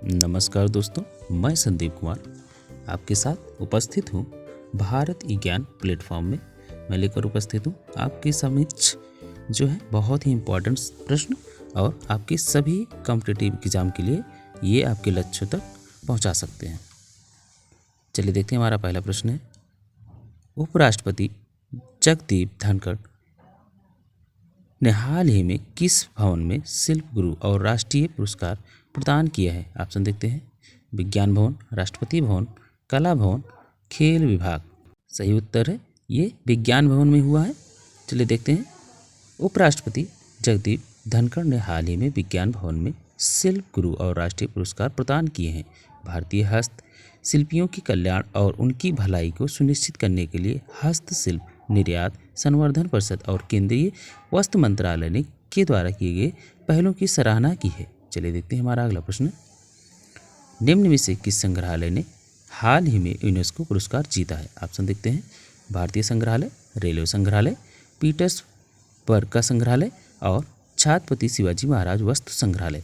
नमस्कार दोस्तों, मैं संदीप कुमार आपके साथ उपस्थित हूँ भारत विज्ञान प्लेटफॉर्म में। मैं लेकर उपस्थित हूँ आपके समक्ष जो है बहुत ही इम्पोर्टेंट प्रश्न और आपके सभी कॉम्पिटिटिव एग्जाम के लिए ये आपके लक्ष्यों तक पहुँचा सकते हैं। चलिए देखते हैं, हमारा पहला प्रश्न है, उपराष्ट्रपति जगदीप धनखड़ ने हाल ही में किस भवन में शिल्प गुरु और राष्ट्रीय पुरस्कार प्रदान किया है? ऑप्शन देखते हैं, विज्ञान भवन, राष्ट्रपति भवन, कला भवन, खेल विभाग। सही उत्तर है ये विज्ञान भवन में हुआ है। चलिए देखते हैं, उपराष्ट्रपति जगदीप धनखड़ ने हाल ही में विज्ञान भवन में शिल्प गुरु और राष्ट्रीय पुरस्कार प्रदान किए हैं। भारतीय हस्त शिल्पियों की कल्याण और उनकी भलाई को सुनिश्चित करने के लिए हस्तशिल्प निर्यात संवर्धन परिषद और केंद्रीय वस्त्र मंत्रालय ने के द्वारा किए गए पहलों की सराहना की है। चलिए देखते हैं, हमारा अगला प्रश्न, निम्न में से किस संग्रहालय ने हाल ही में यूनेस्को पुरस्कार जीता है? ऑप्शन देखते हैं, भारतीय संग्रहालय, रेलवे संग्रहालय, पीटर्सबर्ग का संग्रहालय और छत्रपति शिवाजी महाराज वस्त्र संग्रहालय।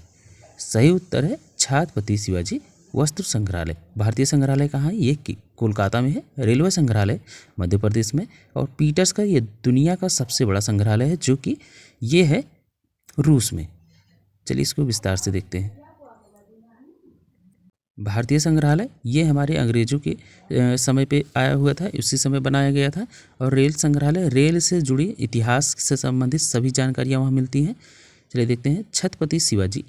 सही उत्तर है छत्रपति शिवाजी वस्त्र संग्रहालय। भारतीय संग्रहालय कहाँ है? ये कोलकाता में है। रेलवे संग्रहालय मध्य प्रदेश में, और पीटर्स का ये दुनिया का सबसे बड़ा संग्रहालय है जो कि ये है रूस में। चलिए इसको विस्तार से देखते हैं। भारतीय संग्रहालय ये हमारे अंग्रेजों के समय पे आया हुआ था, उसी समय बनाया गया था। और रेल संग्रहालय रेल से जुड़ी इतिहास से संबंधित सभी जानकारियाँ वहाँ मिलती हैं। चलिए देखते हैं, छत्रपति शिवाजी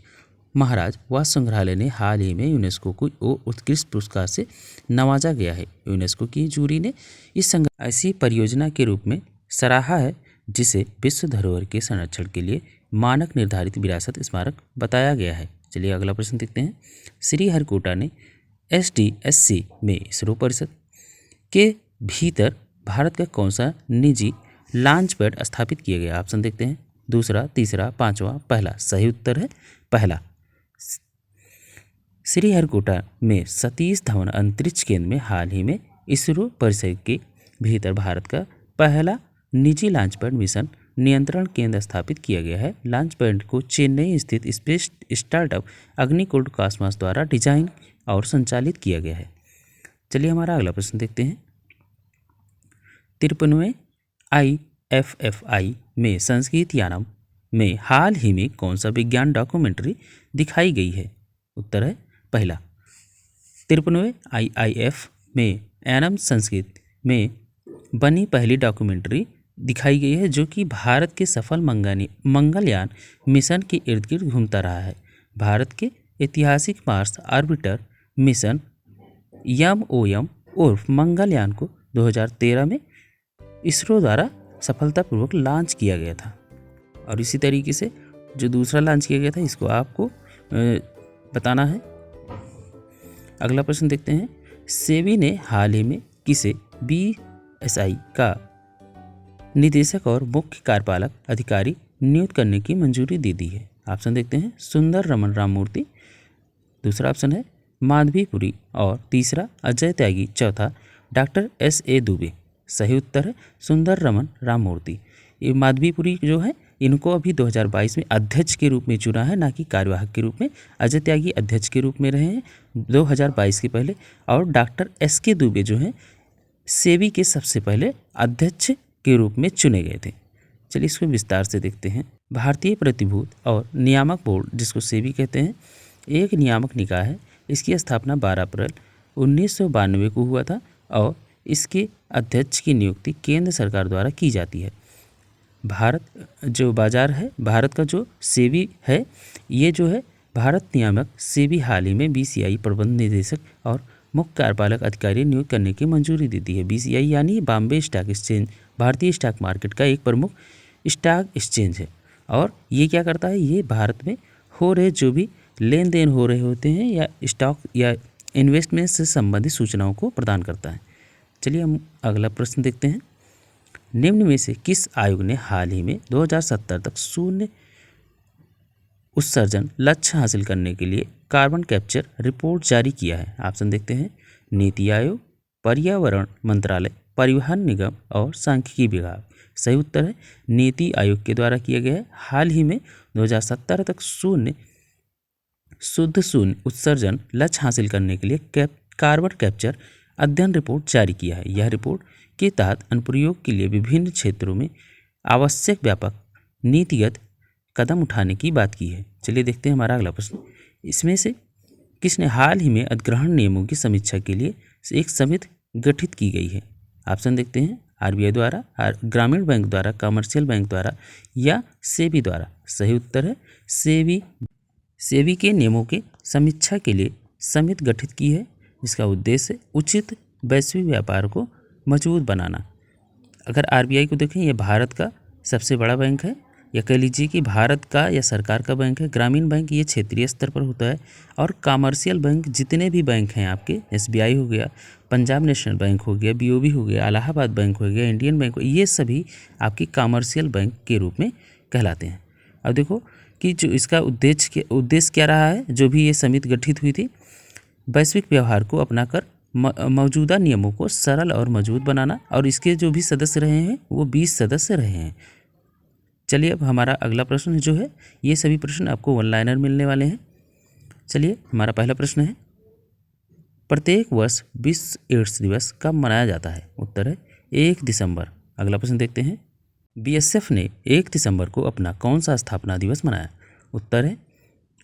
महाराज वस्त्र संग्रहालय ने हाल ही में यूनेस्को को उत्कृष्ट पुरस्कार से नवाजा गया है। यूनेस्को की जूरी ने इस संग्रहालय ऐसी परियोजना के रूप में सराहा है जिसे विश्व धरोहर के संरक्षण के लिए मानक निर्धारित विरासत स्मारक बताया गया है। चलिए अगला प्रश्न देखते हैं, श्रीहरिकोटा ने SDSC में इसरो परिषद के भीतर भारत का कौन सा निजी लॉन्च पैड स्थापित किया गया? ऑप्शन देखते हैं, दूसरा, तीसरा, पांचवा, पहला। सही उत्तर है पहला। श्रीहरिकोटा में सतीश धवन अंतरिक्ष केंद्र में हाल ही में इसरो परिसर के भीतर भारत का पहला निजी लॉन्च पैड मिशन नियंत्रण केंद्र स्थापित किया गया है। लॉन्च पैड को चेन्नई स्थित स्पेस स्टार्टअप अग्निकुल कॉस्मोस द्वारा डिजाइन और संचालित किया गया है। चलिए हमारा अगला प्रश्न देखते हैं, 53वें IFFI में संस्कृत यानम में हाल ही में कौन सा विज्ञान डॉक्यूमेंट्री दिखाई गई है? उत्तर है पहला। 53वें IIF में यानम संस्कृत में बनी पहली डॉक्यूमेंट्री दिखाई गई है जो कि भारत के सफल मंगलयान मिशन के इर्द गिर्द घूमता रहा है। भारत के ऐतिहासिक मार्स ऑर्बिटर मिशन MOM उर्फ मंगलयान को 2013 में इसरो द्वारा सफलतापूर्वक लॉन्च किया गया था। और इसी तरीके से जो दूसरा लॉन्च किया गया था इसको आपको बताना है। अगला प्रश्न देखते हैं, सेबी ने हाल ही में किसे BSI का निदेशक और मुख्य कार्यपालक अधिकारी नियुक्त करने की मंजूरी दे दी है? ऑप्शन देखते हैं, सुंदर रमन राममूर्ति, दूसरा ऑप्शन है माधवीपुरी, और तीसरा अजय त्यागी, चौथा डॉक्टर SA दुबे। सही उत्तर है सुंदर रमन राममूर्ति। ये माधवीपुरी जो है इनको अभी 2022 में अध्यक्ष के रूप में चुना है, ना कि कार्यवाहक के रूप में। अजय त्यागी अध्यक्ष के रूप में रहे हैं 2022 के पहले, और डॉक्टर SK दुबे जो हैं सेबी के सबसे पहले अध्यक्ष के रूप में चुने गए थे। चलिए इसको विस्तार से देखते हैं। भारतीय प्रतिभूत और नियामक बोर्ड, जिसको सेबी कहते हैं, एक नियामक निकाय है। इसकी स्थापना 12 अप्रैल 1992 को हुआ था और इसके अध्यक्ष की नियुक्ति केंद्र सरकार द्वारा की जाती है। भारत जो बाजार है, भारत का जो सेबी है, ये जो है भारत नियामक सेबी हाल ही में BCI प्रबंध निदेशक और मुख्य कार्यपालक अधिकारी नियुक्त करने की मंजूरी देती है। BCI यानी बॉम्बे स्टॉक एक्सचेंज भारतीय स्टॉक मार्केट का एक प्रमुख स्टॉक एक्सचेंज है। और ये क्या करता है, ये भारत में हो रहे जो भी लेन देन हो रहे होते हैं या स्टॉक या इन्वेस्टमेंट से संबंधित सूचनाओं को प्रदान करता है। चलिए हम अगला प्रश्न देखते हैं, निम्न में से किस आयोग ने हाल ही में 2070 तक शून्य उत्सर्जन लक्ष्य हासिल करने के लिए कार्बन कैप्चर रिपोर्ट जारी किया है? ऑप्शन देखते हैं, नीति आयोग, पर्यावरण मंत्रालय, परिवहन निगम और सांख्यिकी विभाग। सही उत्तर है नीति आयोग के द्वारा किया गया है। हाल ही में 2070 तक शून्य शुद्ध शून्य उत्सर्जन लक्ष्य हासिल करने के लिए कार्बन कैप्चर अध्ययन रिपोर्ट जारी किया है। यह रिपोर्ट के तहत अनुप्रयोग के लिए विभिन्न क्षेत्रों में आवश्यक व्यापक नीतिगत कदम उठाने की बात की है। चलिए देखते हैं हमारा अगला प्रश्न। इसमें से किसने हाल ही में अधिग्रहण नियमों की समीक्षा के लिए एक समिति गठित की गई है? ऑप्शन देखते हैं, आरबीआई द्वारा, ग्रामीण बैंक द्वारा, कमर्शियल बैंक द्वारा या सेबी द्वारा। सही उत्तर है सेबी। सेबी के नियमों के समीक्षा के लिए समिति गठित की है, जिसका उद्देश्य उचित वैश्विक व्यापार को मजबूत बनाना। अगर आरबीआई को देखें, यह भारत का सबसे बड़ा बैंक है, या कह लीजिए कि भारत का या सरकार का बैंक है। ग्रामीण बैंक ये क्षेत्रीय स्तर पर होता है, और कमर्शियल बैंक जितने भी बैंक हैं आपके, एसबीआई हो गया, पंजाब नेशनल बैंक हो गया, बीओबी हो गया, इलाहाबाद बैंक हो गया, इंडियन बैंक, ये सभी आपकी कमर्शियल बैंक के रूप में कहलाते हैं। अब देखो कि जो इसका उद्देश्य क्या रहा है, जो भी ये समिति गठित हुई थी, वैश्विक व्यवहार को अपनाकर मौजूदा नियमों को सरल और मजबूत बनाना, और इसके जो भी सदस्य रहे हैं वो 20 सदस्य रहे हैं। चलिए अब हमारा अगला प्रश्न जो है, ये सभी प्रश्न आपको वन लाइनर मिलने वाले हैं। चलिए हमारा पहला प्रश्न है, प्रत्येक वर्ष विश्व एड्स दिवस कब मनाया जाता है? उत्तर है 1 दिसंबर। अगला प्रश्न देखते हैं, बीएसएफ ने 1 दिसंबर को अपना कौन सा स्थापना दिवस मनाया? उत्तर है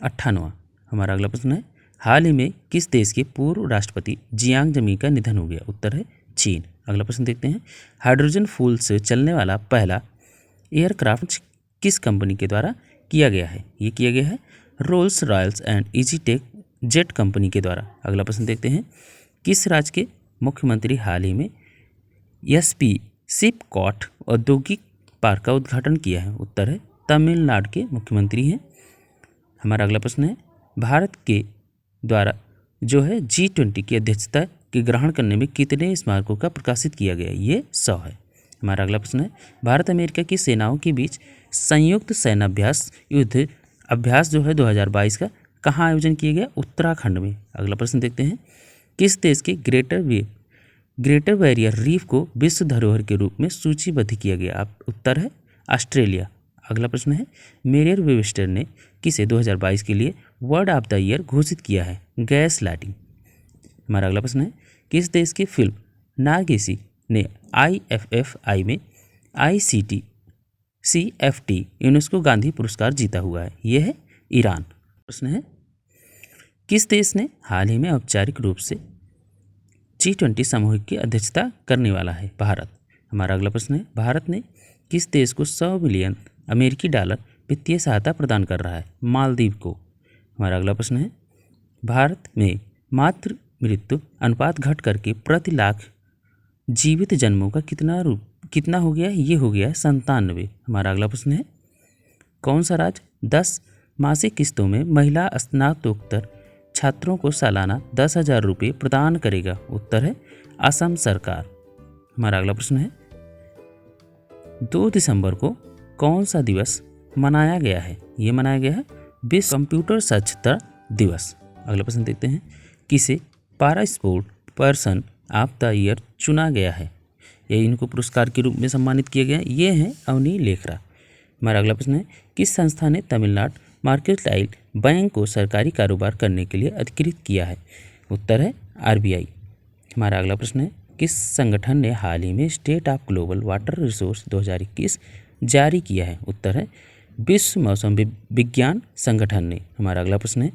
98वां। हमारा अगला प्रश्न है, हाल ही में किस देश के पूर्व राष्ट्रपति जियांग जमी का निधन हो गया? उत्तर है चीन। अगला प्रश्न देखते हैं, हाइड्रोजन फ्यूल से चलने वाला पहला एयरक्राफ्ट किस कंपनी के द्वारा किया गया है? ये किया गया है रोल्स रॉयल्स एंड ईजीटेक जेट कंपनी के द्वारा। अगला प्रश्न देखते हैं, किस राज्य के मुख्यमंत्री हाल ही में एसपी सिपकॉट औद्योगिक पार्क का उद्घाटन किया है? उत्तर है तमिलनाडु के मुख्यमंत्री हैं। हमारा अगला प्रश्न है, भारत के द्वारा जो है G20 की अध्यक्षता के ग्रहण करने में कितने स्मारकों का प्रकाशित किया गया? ये 100 है। हमारा अगला प्रश्न है, भारत अमेरिका की सेनाओं के बीच संयुक्त सैन्याभ्यास युद्ध अभ्यास जो है 2022 का कहाँ आयोजन किया गया? उत्तराखंड में। अगला प्रश्न देखते हैं, किस देश के ग्रेटर बैरियर रीफ को विश्व धरोहर के रूप में सूचीबद्ध किया गया? उत्तर है ऑस्ट्रेलिया। अगला प्रश्न है, मेरियर वेबस्टर ने किसे 2022 के लिए वर्ड ऑफ द ईयर घोषित किया है? Gas lighting. हमारा अगला प्रश्न है, किस देश की फिल्म नारगिसी ने IFFI में ICT CFT यूनेस्को गांधी पुरस्कार जीता हुआ है? यह है ईरान। प्रश्न है, किस देश ने हाल ही में औपचारिक रूप से G20 समूह की अध्यक्षता करने वाला है? भारत। हमारा अगला प्रश्न है, भारत ने किस देश को 100 मिलियन अमेरिकी डॉलर वित्तीय सहायता प्रदान कर रहा है? मालदीव को। हमारा अगला प्रश्न है, भारत में मातृ मृत्यु अनुपात घट करके प्रति लाख जीवित जन्मों का कितना हो गया? ये हो गया 97। हमारा अगला प्रश्न है, कौन सा राज्य 10 मासिक किस्तों में महिला स्नातकोत्तर छात्रों को सालाना 10,000 रुपये प्रदान करेगा? उत्तर है असम सरकार। हमारा अगला प्रश्न है, 2 दिसंबर को कौन सा दिवस मनाया गया है? ये मनाया गया है विश्व कंप्यूटर साक्षरता दिवस। अगला प्रश्न देखते हैं, किसे पारा sport person of the year चुना गया है? ये इनको पुरस्कार के रूप में सम्मानित किया गया है। ये हैं अवनी लेखरा। हमारा अगला प्रश्न है, किस संस्था ने तमिलनाडु मर्केंटाइल बैंक को सरकारी कारोबार करने के लिए अधिकृत किया है? उत्तर है आरबीआई। हमारा अगला प्रश्न है, किस संगठन ने हाल ही में state of global water resource 2021 जारी किया है? उत्तर है विश्व मौसम विज्ञान संगठन ने। हमारा अगला प्रश्न है,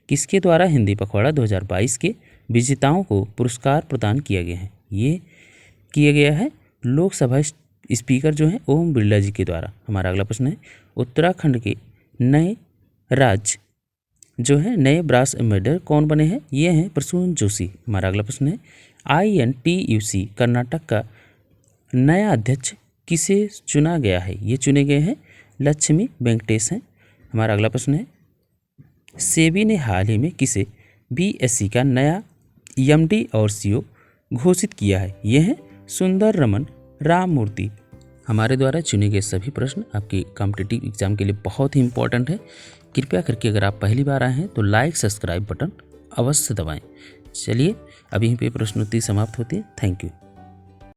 किसके द्वारा हिंदी पखवाड़ा 2022 के विजेताओं को पुरस्कार प्रदान किया गया है? ये किया गया है लोकसभा स्पीकर जो हैं ओम बिरला जी के द्वारा। हमारा अगला प्रश्न है, उत्तराखंड के नए राज्य जो है नए ब्रास एम्बेसडर कौन बने हैं? ये हैं प्रसून जोशी। हमारा अगला प्रश्न है, INTUC कर्नाटक का नया अध्यक्ष किसे चुना गया है? ये चुने गए हैं लक्ष्मी वेंकटेश हैं। हमारा अगला प्रश्न है, सेबी ने हाल ही में किसे BSE का नया MD और CEO घोषित किया है? ये हैं सुंदर रमन राममूर्ति। हमारे द्वारा चुने गए सभी प्रश्न आपके कॉम्पिटिटिव एग्जाम के लिए बहुत ही इंपॉर्टेंट है। कृपया करके अगर आप पहली बार आए हैं तो लाइक सब्सक्राइब बटन अवश्य दबाएं। चलिए अब यहीं पे प्रश्नोत्तरी समाप्त होती है। Thank you.